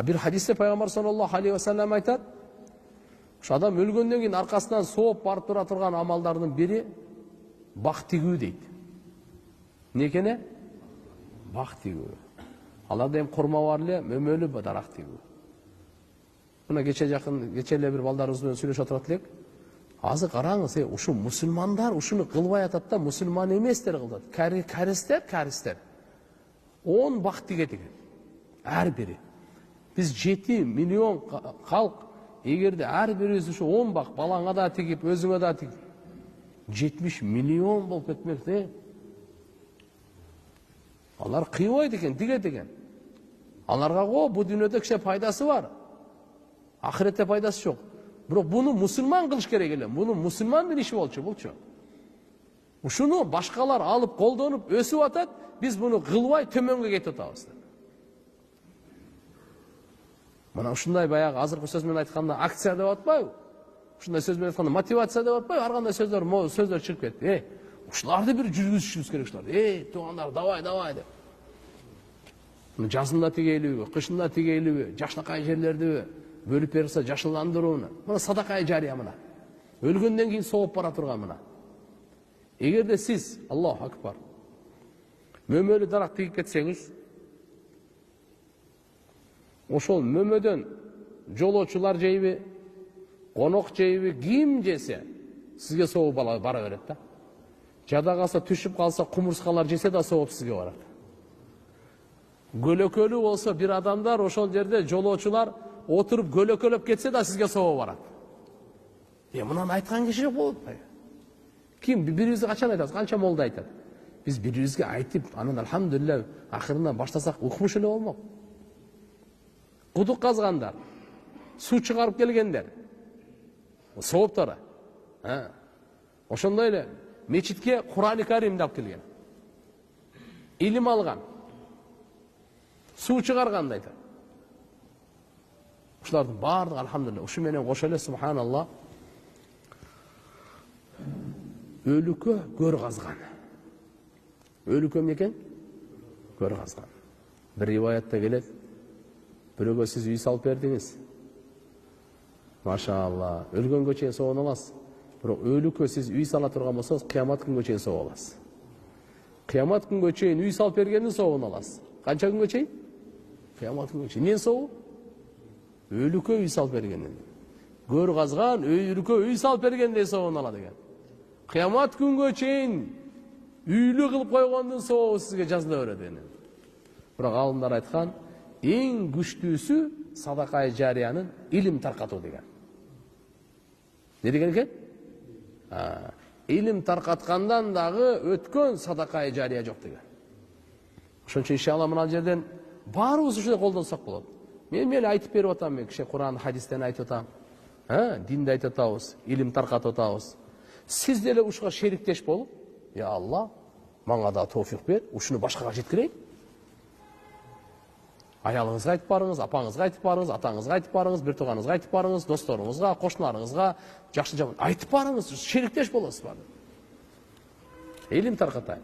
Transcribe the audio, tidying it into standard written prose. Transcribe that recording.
Bir hadiste Peygamber sallallahu aleyhi ve sellem aytат, ошо адам өлгөндөн кийин аркасынан сооп барып тура турган амалдардын бири бак тигүү дейт. Не экени? Бак тигүү. Аларда эми курма бар эле, мөмөлүү дарак тигүү. Мына кече эле бир балдарыбыз менен сүйлөшүп отурат элек. Азыр караңыз, ушу мусулмандар ушуну кылбай атат да, мусулман эместер кылат. Каристер 10 бак тигет экен. Ар бири. Биз 7 миллион халк, эгерде ар бирибиз ушу 10 бак балаңа да тигип, өзүңө да тигип 70 миллион болуп кетмек. Алар кыйбайт экен, тигет экен. Аларга бу дүйнөдө киче пайдасы бар. Ахиретте пайдасы жок. Бирок буну мусулман кылыш керек эле. Буну мусулмандын иши болчу. Ушуну башкалар алып колдонуп өсүп атат, биз буну кылбай төмөнгө кетип атабыз. Мына ушундай баягы азыркы сөз менен айтканда акция деп атпайбы? Ушундай сөз менен айтканда мотивация деп атпайбы? Ар кандай сөздөр чыгып кетти. Ушуларды бир жүргүзүшүбүз керек ушулар. Туугандар, давай деп. Муну жазында тигейлиби, кышында тигейлиби, жакшынакай жерлердиби бөлүп берсе жашылдандырууну. Мына садакай жария мына. Өлгөндөн кийин сооп бара турган мына. Эгерде сиз, Аллаху акбар, мөмөлүү дарак тигип кетсеңиз, ошол мөмөдөн жолоочулар жейби, конок жейби, ким жесе сизге сооп бара берет да. Жада калса, түшүп калса, кумурскалар жесе да сооп сизге барат. Көлөкөлүү болсо бир адамдар ошол жерде жолоочулар отуруп көлөкөлөп кетсе да сизге сооп барат. Мынаны айткан киши жок болот. Ким бирибизге качан айтабыз? Канча молда айтат? Биз бирибизге айтып, анан алхамдулилlah акырынан баштасак укмуш эле болмок. Кудук казгандар, суу чыгарып келгендер, сооптор. Ошондой эле мечитке Кур'ан-ы Каримди алып келген. Илим алган. Суу чыгарган айтат. Ушулардын баардыгы алхамдулилlah, ушу менен кошо эле субханаллах өлүккө көр казган. Өлүккө эмне экен? Көр казган. Бир риваятта келет. Бирөөгө сиз үй салып бердиңиз. Машалла, өлгөнгө чейин соон аласыз. Бирок өлүккө сиз үй сала турган болсоңуз, кыямат күнгө чейин соо аласыз. Кыямат күнгө чейин үй салып бергендин соогун аласыз. Канча күнгө чейин? Кыямат күнгө чейин. Эмне соо? Өлүккө үй салып бергендин. Көр казган, өлүккө үй салып бергенден соогун алат экен. Кыямат күнгө чейин үйлүү кылып койгондун соогу сизге жазыла берет экен. Бирок алымдар айткан, эң күчтүүсү садакай жариянын илим таркатуу деген. Не деген экен? Илим таркаткандан дагы өткөн садакай жария жок деген. Ошон үчүн иншалла мына жерден баарыбыз ушудай колдонсок болот. Мен эле айтып берип атам, мен киши Кур'ан хадистен айтып атам. Динди айтып атабыз, илим таркатып атабыз. Сиз деле ушуга шериктеш болуп, я Алла, мага да тоофик бер, ушуну башкага жеткирейин. Аялыңызга айтып барыңыз, апаңызга айтып барыңыз, атаңызга айтып барыңыз, бир тууганыңызга айтып барыңыз, досторуңузга, кошуналарыңызга, жакшы жаман айтып барыңыз, шериктеш болосуз баары. Илим таркатайын.